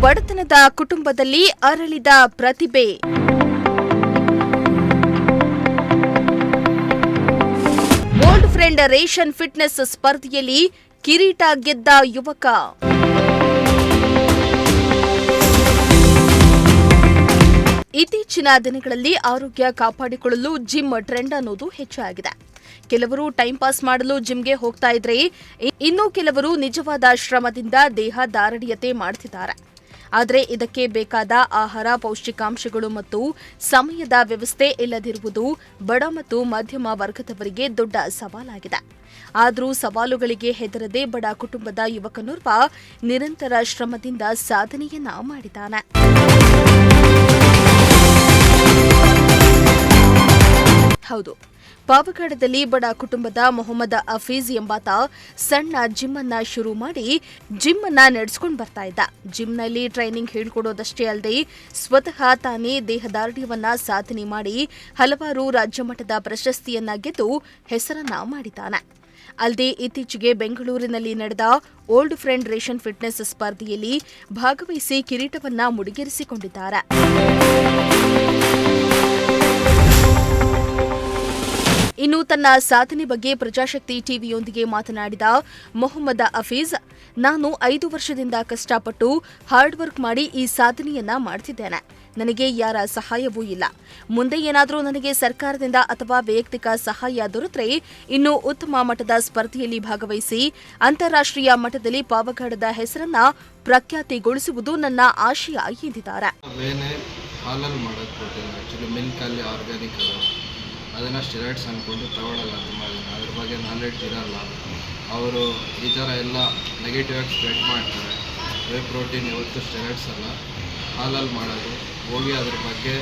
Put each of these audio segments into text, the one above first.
ಬಡತನದ ಕುಟುಂಬದಲ್ಲಿ ಅರಳಿದ ಪ್ರತಿಭೆ. ಓಲ್ಡ್ ಫ್ರೆಂಡ್ ರೇಷನ್ ಫಿಟ್ನೆಸ್ ಸ್ಪರ್ಧೆಯಲ್ಲಿ ಕಿರೀಟ ಗೆದ್ದ ಯುವಕ. ಇತ್ತೀಚಿನ ದಿನಗಳಲ್ಲಿ ಆರೋಗ್ಯ ಕಾಪಾಡಿಕೊಳ್ಳಲು ಜಿಮ್ ಟ್ರೆಂಡ್ ಅನ್ನೋದು ಹೆಚ್ಚಾಗಿದೆ. ಕೆಲವರು ಟೈಂ ಪಾಸ್ ಮಾಡಲು ಜಿಮ್ಗೆ ಹೋಗ್ತಾ ಇದ್ರೆ, ಇನ್ನು ಕೆಲವರು ನಿಜವಾದ ಶ್ರಮದಿಂದ ದೇಹ ದಾರಡಿಯತೆ ಮಾಡ್ತಿದ್ದಾರೆ. ಆದರೆ ಇದಕ್ಕೆ ಬೇಕಾದ ಆಹಾರ, ಪೌಷ್ಟಿಕಾಂಶಗಳು ಮತ್ತು ಸಮಯದ ವ್ಯವಸ್ಥೆ ಇಲ್ಲದಿರುವುದು ಬಡ ಮತ್ತು ಮಧ್ಯಮ ವರ್ಗದವರಿಗೆ ದೊಡ್ಡ ಸವಾಲಾಗಿದೆ. ಆದರೂ ಸವಾಲುಗಳಿಗೆ ಹೆದರದೆ ಬಡ ಕುಟುಂಬದ ಯುವಕನೋರ್ವ ನಿರಂತರ ಶ್ರಮದಿಂದ ಸಾಧನೆಯನ್ನ ಮಾಡಿದ್ದಾನೆ. ಹೌದು, ಪಾವಗಡದಲ್ಲಿ ಬಡ ಕುಟುಂಬದ ಮೊಹಮ್ಮದ್ ಹಫೀಜ್ ಎಂಬಾತ ಸಣ್ಣ ಜಿಮ್ ಅನ್ನ ಶುರು ಮಾಡಿ ಜಿಮ್ ಅನ್ನ ನಡೆಸಿಕೊಂಡು ಬರ್ತಾ ಇದ್ದ. ಜಿಮ್ನಲ್ಲಿ ಟ್ರೈನಿಂಗ್ ಹೇಳ್ಕೊಡೋದಷ್ಟೇ ಅಲ್ಲದೆ ಸ್ವತಃ ತಾನೇ ದೇಹದಾರ್ಢ್ಯವನ್ನ ಸಾಧನೆ ಮಾಡಿ ಹಲವಾರು ರಾಜ್ಯ ಮಟ್ಟದ ಪ್ರಶಸ್ತಿಯನ್ನ ಗೆದ್ದು ಹೆಸರನ್ನ ಮಾಡಿದ್ದಾನೆ. ಅಲ್ಲದೆ ಇತ್ತೀಚೆಗೆ ಬೆಂಗಳೂರಿನಲ್ಲಿ ನಡೆದ ಓಲ್ಡ್ ಫ್ರೆಂಡ್ ರೇಷನ್ ಫಿಟ್ನೆಸ್ ಸ್ಪರ್ಧೆಯಲ್ಲಿ ಭಾಗವಹಿಸಿ ಕಿರೀಟವನ್ನ ಮುಡಿಗೇರಿಸಿಕೊಂಡಿದ್ದಾರೆ. ಇನ್ನು ತನ್ನ ಸಾಧನೆ ಬಗ್ಗೆ ಪ್ರಜಾಶಕ್ತಿ ಟಿವಿಯೊಂದಿಗೆ ಮಾತನಾಡಿದ ಮೊಹಮ್ಮದ್ ಹಫೀಜ್, ನಾನು 5 ವರ್ಷದಿಂದ ಕಷ್ಟಪಟ್ಟು ಹಾರ್ಡ್ ವರ್ಕ್ ಮಾಡಿ ಈ ಸಾಧನೆಯನ್ನ ಮಾಡ್ತಿದ್ದೇನೆ. ನನಗೆ ಯಾರ ಸಹಾಯವೂ ಇಲ್ಲ. ಮುಂದೆ ಏನಾದರೂ ನನಗೆ ಸರ್ಕಾರದಿಂದ ಅಥವಾ ವೈಯಕ್ತಿಕ ಸಹಾಯ ದೊರೆತರೆ ಇನ್ನೂ ಉತ್ತಮ ಮಟ್ಟದ ಸ್ಪರ್ಧೆಯಲ್ಲಿ ಭಾಗವಹಿಸಿ ಅಂತಾರಾಷ್ಟ್ರೀಯ ಮಟ್ಟದಲ್ಲಿ ಪಾವಗಡದ ಹೆಸರನ್ನ ಪ್ರಖ್ಯಾತಿಗೊಳಿಸುವುದು ನನ್ನ ಆಶಯ ಎಂದಿದ್ದಾರೆ. ಅದನ್ನು ಸ್ಟೆರಾಯ್ಡ್ಸ್ ಅಂದ್ಕೊಂಡು ತಗೊಳ್ಳಲ್ಲ ತುಂಬ ಜನ, ಅದ್ರ ಬಗ್ಗೆ ನಾಲೆಡ್ಜ್ ಇರಲ್ಲ. ಅವರು ಈ ಥರ ಎಲ್ಲ ನೆಗೆಟಿವ್ ಆಗಿ ಸ್ಪ್ರೆಡ್ ಮಾಡ್ತಾರೆ. ವೇ ಪ್ರೋಟೀನ್ ಯಾವತ್ತು ಸ್ಟೆರಾಯ್ಡ್ಸ್ ಅಲ್ಲ, ಹಾಲಲ್ಲಿ ಮಾಡೋದು. ಹೋಗಿ ಅದ್ರ ಬಗ್ಗೆ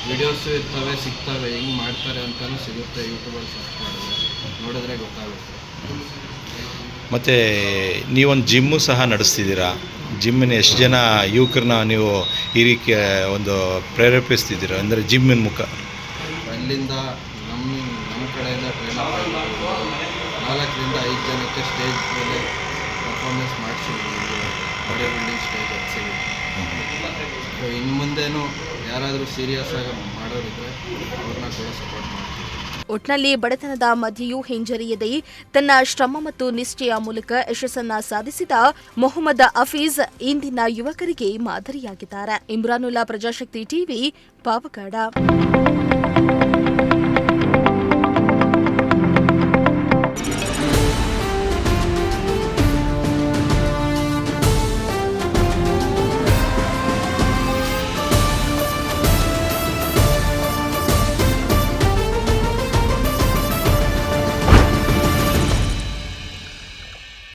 ವಿಡಿಯೋಸು ಇರ್ತವೆ, ಸಿಗ್ತವೆ, ಹೆಂಗೆ ಮಾಡ್ತಾರೆ ಅಂತಲೂ ಸಿಗುತ್ತೆ. ಯೂಟ್ಯೂಬಲ್ಲಿ ಸರ್ಚ್ ಮಾಡಿದ್ರೆ ನೋಡಿದ್ರೆ ಗೊತ್ತಾಗುತ್ತೆ. ಮತ್ತು ನೀವೊಂದು ಜಿಮ್ಮು ಸಹ ನಡೆಸ್ತಿದ್ದೀರಾ. ಜಿಮ್ಮಿನ ಎಷ್ಟು ಜನ ಯುವಕರನ್ನ ನೀವು ಈ ರೀತಿ ಒಂದು ಪ್ರೇರೇಪಿಸ್ತಿದ್ದೀರಾ? ಅಂದರೆ ಜಿಮ್ಮಿನ ಮುಖ ಅಲ್ಲಿಂದ ನಮ್ಮ ಕಡೆಯಿಂದ ಟ್ರೈನರ್ 4ರಿಂದ 5 ಜನಕ್ಕೆ ಸ್ಟೇಜ್ ಮೇಲೆ ಪರ್ಫಾರ್ಮೆನ್ಸ್ ಮಾಡಿಸಿದ್ದೀವಿ. ಬಾಡಿ ಬಿಲ್ಡಿಂಗ್ ಸ್ಟೇಜ್ ಹಚ್ಚಿದ್ದೀವಿ. ಇನ್ನು ಮುಂದೇನು ಯಾರಾದರೂ ಸೀರಿಯಸ್ ಆಗಿ ಮಾಡೋರಿದ್ರೆ ಅವ್ರನ್ನ ಕೂಡ ಸಪೋರ್ಟ್ ಮಾಡ್ತೀವಿ. ಒಟ್ನಲ್ಲಿ ಬಡತನದ ಮಧ್ಯೆಯೂ ಹಿಂಜರಿಯದೆ ತನ್ನ ಶ್ರಮ ಮತ್ತು ನಿಷ್ಠೆಯ ಮೂಲಕ ಯಶಸ್ಸನ್ನ ಸಾಧಿಸಿದ ಮೊಹಮ್ಮದ್ ಹಫೀಜ್ ಇಂದಿನ ಯುವಕರಿಗೆ ಮಾದರಿಯಾಗಿದ್ದಾರೆ. ಇಮ್ರಾನುಲ್ಲಾ, ಪ್ರಜಾಶಕ್ತಿ ಟಿವಿ, ಪಾವಗಡ.